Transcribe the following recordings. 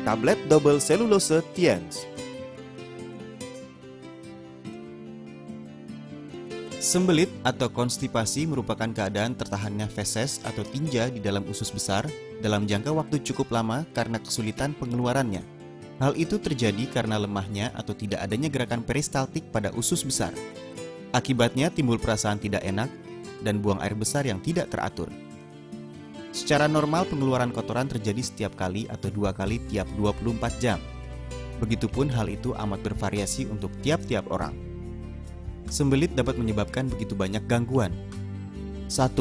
tablet double selulose Tiens. Sembelit atau konstipasi merupakan keadaan tertahannya feses atau tinja di dalam usus besar dalam jangka waktu cukup lama karena kesulitan pengeluarannya. Hal itu terjadi karena lemahnya atau tidak adanya gerakan peristaltik pada usus besar. Akibatnya timbul perasaan tidak enak dan buang air besar yang tidak teratur. Secara normal pengeluaran kotoran terjadi setiap kali atau 2 kali tiap 24 jam. Begitupun hal itu amat bervariasi untuk tiap-tiap orang. Sembelit dapat menyebabkan begitu banyak gangguan. 1.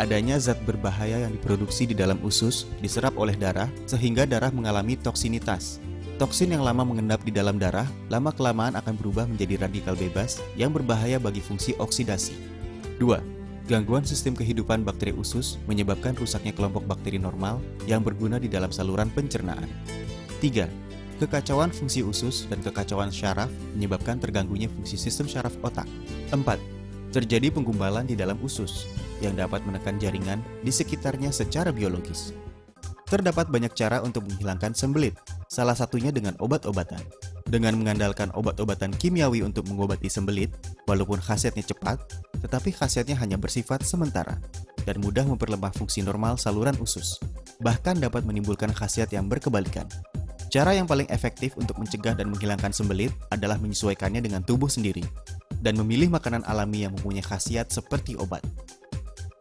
Adanya zat berbahaya yang diproduksi di dalam usus diserap oleh darah sehingga darah mengalami toksinitas. Toksin yang lama mengendap di dalam darah lama-kelamaan akan berubah menjadi radikal bebas yang berbahaya bagi fungsi oksidasi. 2. Gangguan sistem kehidupan bakteri usus menyebabkan rusaknya kelompok bakteri normal yang berguna di dalam saluran pencernaan. 3. Kekacauan fungsi usus dan kekacauan syaraf menyebabkan terganggunya fungsi sistem syaraf otak. 4. Terjadi penggumbalan di dalam usus yang dapat menekan jaringan di sekitarnya secara biologis. Terdapat banyak cara untuk menghilangkan sembelit, salah satunya dengan obat-obatan. Dengan mengandalkan obat-obatan kimiawi untuk mengobati sembelit, walaupun khasiatnya cepat, tetapi khasiatnya hanya bersifat sementara dan mudah memperlemah fungsi normal saluran usus. Bahkan dapat menimbulkan khasiat yang berkebalikan. Cara yang paling efektif untuk mencegah dan menghilangkan sembelit adalah menyesuaikannya dengan tubuh sendiri dan memilih makanan alami yang mempunyai khasiat seperti obat.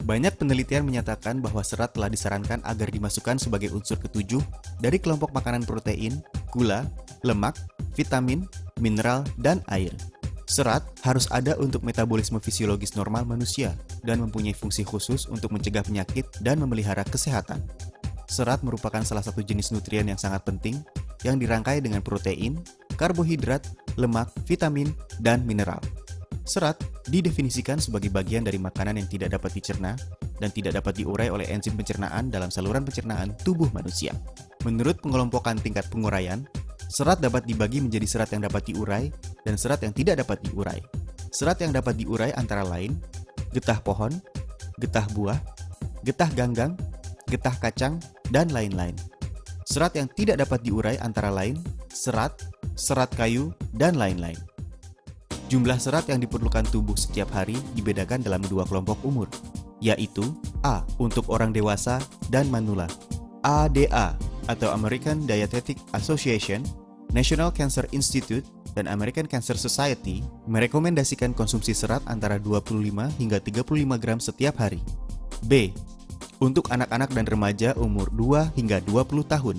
Banyak penelitian menyatakan bahwa serat telah disarankan agar dimasukkan sebagai unsur ketujuh dari kelompok makanan protein, gula, lemak, vitamin, mineral, dan air. Serat harus ada untuk metabolisme fisiologis normal manusia dan mempunyai fungsi khusus untuk mencegah penyakit dan memelihara kesehatan. Serat merupakan salah satu jenis nutrien yang sangat penting yang dirangkai dengan protein, karbohidrat, lemak, vitamin, dan mineral. Serat didefinisikan sebagai bagian dari makanan yang tidak dapat dicerna dan tidak dapat diurai oleh enzim pencernaan dalam saluran pencernaan tubuh manusia. Menurut pengelompokan tingkat penguraian, serat dapat dibagi menjadi serat yang dapat diurai dan serat yang tidak dapat diurai. Serat yang dapat diurai antara lain getah pohon, getah buah, getah ganggang, getah kacang, dan lain-lain. Serat yang tidak dapat diurai antara lain serat, serat kayu, dan lain-lain. Jumlah serat yang diperlukan tubuh setiap hari dibedakan dalam 2 kelompok umur, yaitu A untuk orang dewasa dan manula. ADA atau American Dietetic Association, National Cancer Institute, dan American Cancer Society merekomendasikan konsumsi serat antara 25 hingga 35 gram setiap hari. B untuk anak-anak dan remaja umur 2 hingga 20 tahun.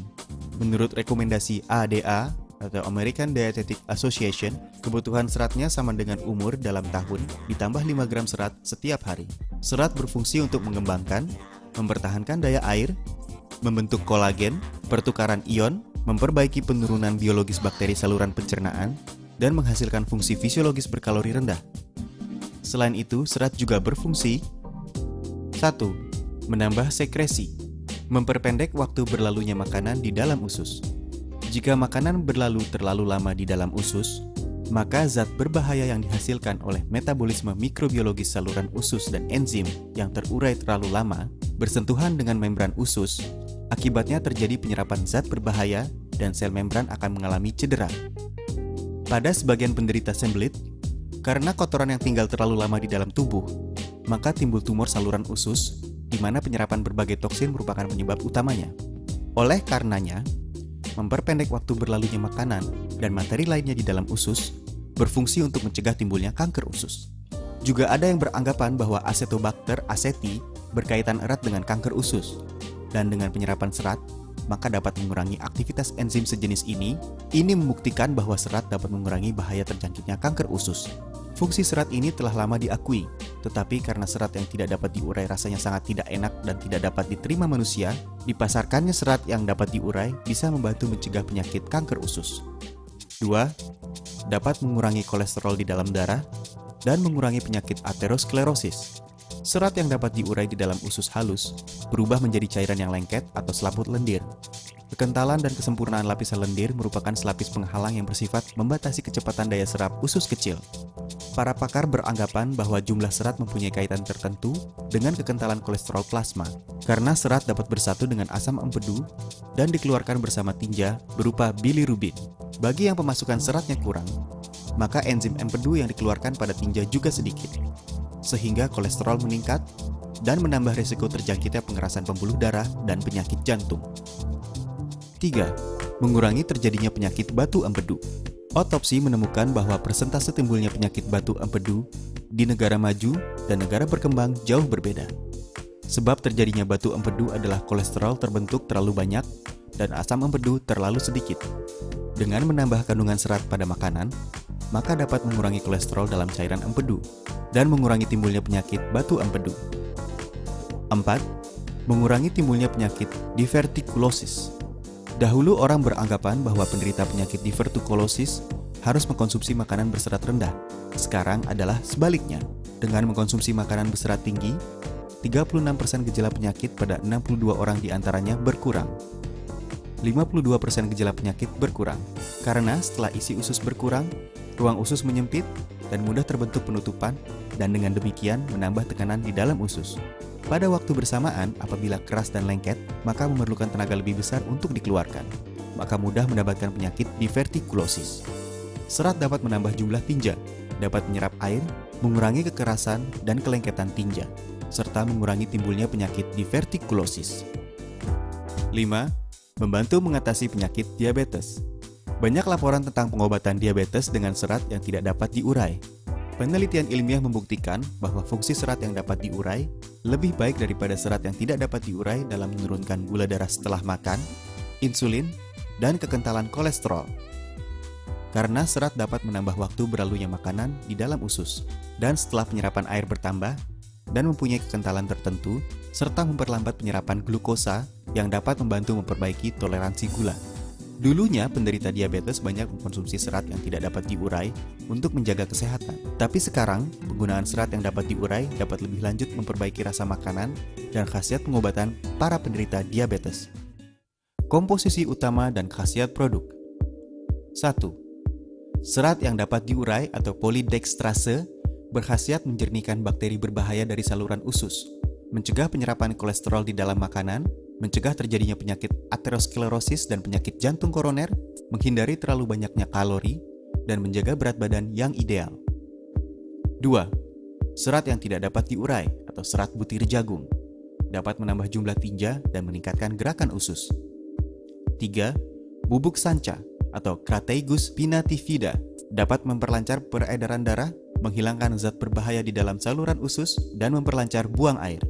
Menurut rekomendasi ADA atau American Dietetic Association, kebutuhan seratnya sama dengan umur dalam tahun ditambah 5 gram serat setiap hari. Serat berfungsi untuk mengembangkan, mempertahankan daya air, membentuk kolagen, pertukaran ion, memperbaiki penurunan biologis bakteri saluran pencernaan, dan menghasilkan fungsi fisiologis berkalori rendah. Selain itu, serat juga berfungsi 1. Menambah sekresi, memperpendek waktu berlalunya makanan di dalam usus. Jika makanan berlalu terlalu lama di dalam usus, maka zat berbahaya yang dihasilkan oleh metabolisme mikrobiologis saluran usus dan enzim yang terurai terlalu lama bersentuhan dengan membran usus. Akibatnya terjadi penyerapan zat berbahaya dan sel membran akan mengalami cedera. Pada sebagian penderita sembelit, karena kotoran yang tinggal terlalu lama di dalam tubuh, maka timbul tumor saluran usus, di mana penyerapan berbagai toksin merupakan penyebab utamanya. Oleh karenanya, memperpendek waktu berlalunya makanan dan materi lainnya di dalam usus berfungsi untuk mencegah timbulnya kanker usus. Juga ada yang beranggapan bahwa Acetobacter aceti berkaitan erat dengan kanker usus, dan dengan penyerapan serat, maka dapat mengurangi aktivitas enzim sejenis ini. Ini membuktikan bahwa serat dapat mengurangi bahaya terjangkitnya kanker usus. Fungsi serat ini telah lama diakui, tetapi karena serat yang tidak dapat diurai rasanya sangat tidak enak dan tidak dapat diterima manusia, dipasarkannya serat yang dapat diurai bisa membantu mencegah penyakit kanker usus. 2. Dapat mengurangi kolesterol di dalam darah dan mengurangi penyakit aterosklerosis. Serat yang dapat diurai di dalam usus halus berubah menjadi cairan yang lengket atau selaput lendir. Kekentalan dan kesempurnaan lapisan lendir merupakan selapis penghalang yang bersifat membatasi kecepatan daya serap usus kecil. Para pakar beranggapan bahwa jumlah serat mempunyai kaitan tertentu dengan kekentalan kolesterol plasma. karena serat dapat bersatu dengan asam empedu dan dikeluarkan bersama tinja berupa bilirubin. Bagi yang pemasukan seratnya kurang, maka enzim empedu yang dikeluarkan pada tinja juga sedikit, sehingga kolesterol meningkat dan menambah risiko terjangkitnya pengerasan pembuluh darah dan penyakit jantung. 3. Mengurangi terjadinya penyakit batu empedu. Otopsi menemukan bahwa persentase timbulnya penyakit batu empedu di negara maju dan negara berkembang jauh berbeda. Sebab terjadinya batu empedu adalah kolesterol terbentuk terlalu banyak dan asam empedu terlalu sedikit. Dengan menambah kandungan serat pada makanan, maka dapat mengurangi kolesterol dalam cairan empedu dan mengurangi timbulnya penyakit batu empedu. 4. Mengurangi timbulnya penyakit divertikulosis. Dahulu orang beranggapan bahwa penderita penyakit divertikulosis harus mengkonsumsi makanan berserat rendah. Sekarang adalah sebaliknya. Dengan mengkonsumsi makanan berserat tinggi, 36% gejala penyakit pada 62 orang diantaranya berkurang. 52% gejala penyakit berkurang, karena setelah isi usus berkurang, ruang usus menyempit dan mudah terbentuk penutupan, dan dengan demikian menambah tekanan di dalam usus. Pada waktu bersamaan, apabila keras dan lengket, maka memerlukan tenaga lebih besar untuk dikeluarkan, maka mudah mendapatkan penyakit divertikulosis. Serat dapat menambah jumlah tinja, dapat menyerap air, mengurangi kekerasan dan kelengketan tinja, serta mengurangi timbulnya penyakit divertikulosis. 5. Membantu mengatasi penyakit diabetes. Banyak laporan tentang pengobatan diabetes dengan serat yang tidak dapat diurai. Penelitian ilmiah membuktikan bahwa fungsi serat yang dapat diurai lebih baik daripada serat yang tidak dapat diurai dalam menurunkan gula darah setelah makan, insulin, dan kekentalan kolesterol. Karena serat dapat menambah waktu berlalunya makanan di dalam usus, dan setelah penyerapan air bertambah, dan mempunyai kekentalan tertentu, serta memperlambat penyerapan glukosa yang dapat membantu memperbaiki toleransi gula. Dulunya, penderita diabetes banyak mengkonsumsi serat yang tidak dapat diurai untuk menjaga kesehatan. Tapi sekarang, penggunaan serat yang dapat diurai dapat lebih lanjut memperbaiki rasa makanan dan khasiat pengobatan para penderita diabetes. Komposisi utama dan khasiat produk. 1. Serat yang dapat diurai atau polydextrase berkhasiat menjernihkan bakteri berbahaya dari saluran usus, mencegah penyerapan kolesterol di dalam makanan, mencegah terjadinya penyakit aterosklerosis dan penyakit jantung koroner, menghindari terlalu banyaknya kalori, dan menjaga berat badan yang ideal. 2. Serat yang tidak dapat diurai atau serat butir jagung dapat menambah jumlah tinja dan meningkatkan gerakan usus. 3. Bubuk sanca atau Crataegus pinnatifida dapat memperlancar peredaran darah, menghilangkan zat berbahaya di dalam saluran usus, dan memperlancar buang air.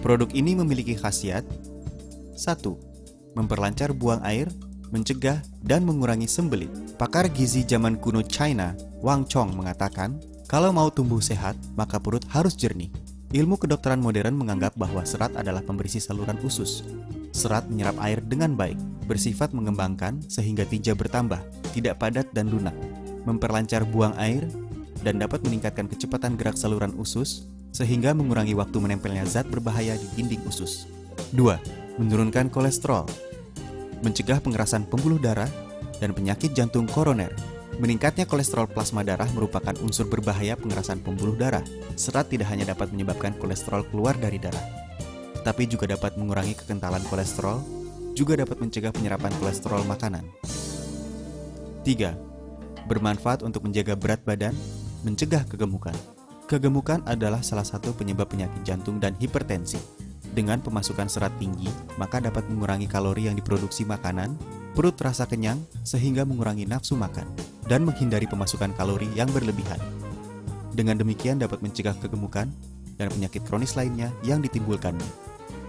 Produk ini memiliki khasiat 1. Memperlancar buang air, mencegah, dan mengurangi sembelit. Pakar gizi zaman kuno China, Wang Chong, mengatakan, kalau mau tumbuh sehat, maka perut harus jernih. Ilmu kedokteran modern menganggap bahwa serat adalah pembersih saluran usus. Serat menyerap air dengan baik, bersifat mengembangkan sehingga tinja bertambah, tidak padat dan lunak, memperlancar buang air, dan dapat meningkatkan kecepatan gerak saluran usus, sehingga mengurangi waktu menempelnya zat berbahaya di dinding usus. 2. Menurunkan kolesterol, mencegah pengerasan pembuluh darah, dan penyakit jantung koroner. Meningkatnya kolesterol plasma darah merupakan unsur berbahaya pengerasan pembuluh darah. Serat tidak hanya dapat menyebabkan kolesterol keluar dari darah, tapi juga dapat mengurangi kekentalan kolesterol, juga dapat mencegah penyerapan kolesterol makanan. 3. Bermanfaat untuk menjaga berat badan, mencegah kegemukan. Kegemukan adalah salah satu penyebab penyakit jantung dan hipertensi. Dengan pemasukan serat tinggi, maka dapat mengurangi kalori yang diproduksi makanan, perut terasa kenyang, sehingga mengurangi nafsu makan, dan menghindari pemasukan kalori yang berlebihan. Dengan demikian dapat mencegah kegemukan dan penyakit kronis lainnya yang ditimbulkannya.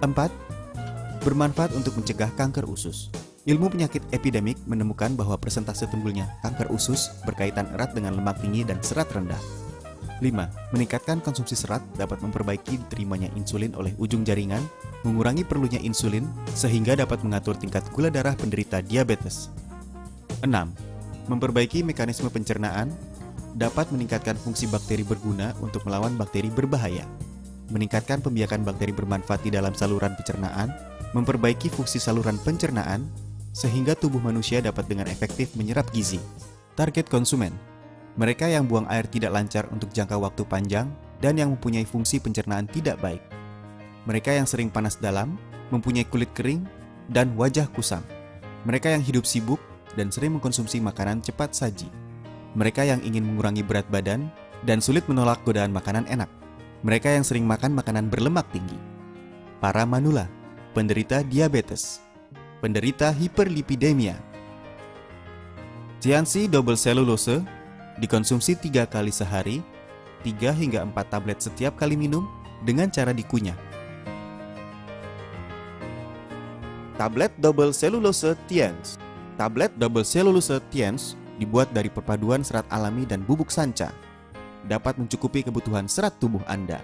4. Bermanfaat untuk mencegah kanker usus. Ilmu penyakit epidemik menemukan bahwa persentase timbulnya kanker usus berkaitan erat dengan lemak tinggi dan serat rendah. 5. Meningkatkan konsumsi serat dapat memperbaiki diterimanya insulin oleh ujung jaringan, mengurangi perlunya insulin, sehingga dapat mengatur tingkat gula darah penderita diabetes. 6. Memperbaiki mekanisme pencernaan, dapat meningkatkan fungsi bakteri berguna untuk melawan bakteri berbahaya, meningkatkan pembiakan bakteri bermanfaat di dalam saluran pencernaan, memperbaiki fungsi saluran pencernaan, sehingga tubuh manusia dapat dengan efektif menyerap gizi. Target konsumen: mereka yang buang air tidak lancar untuk jangka waktu panjang dan yang mempunyai fungsi pencernaan tidak baik. Mereka yang sering panas dalam, mempunyai kulit kering, dan wajah kusam. Mereka yang hidup sibuk dan sering mengkonsumsi makanan cepat saji. Mereka yang ingin mengurangi berat badan dan sulit menolak godaan makanan enak. Mereka yang sering makan makanan berlemak tinggi. Para manula, penderita diabetes, penderita hiperlipidemia. Tiansi double cellulose dikonsumsi 3 kali sehari, 3 hingga 4 tablet setiap kali minum dengan cara dikunyah. Tablet double cellulose Tiens. Tablet double cellulose Tiens dibuat dari perpaduan serat alami dan bubuk sanca. Dapat mencukupi kebutuhan serat tubuh Anda.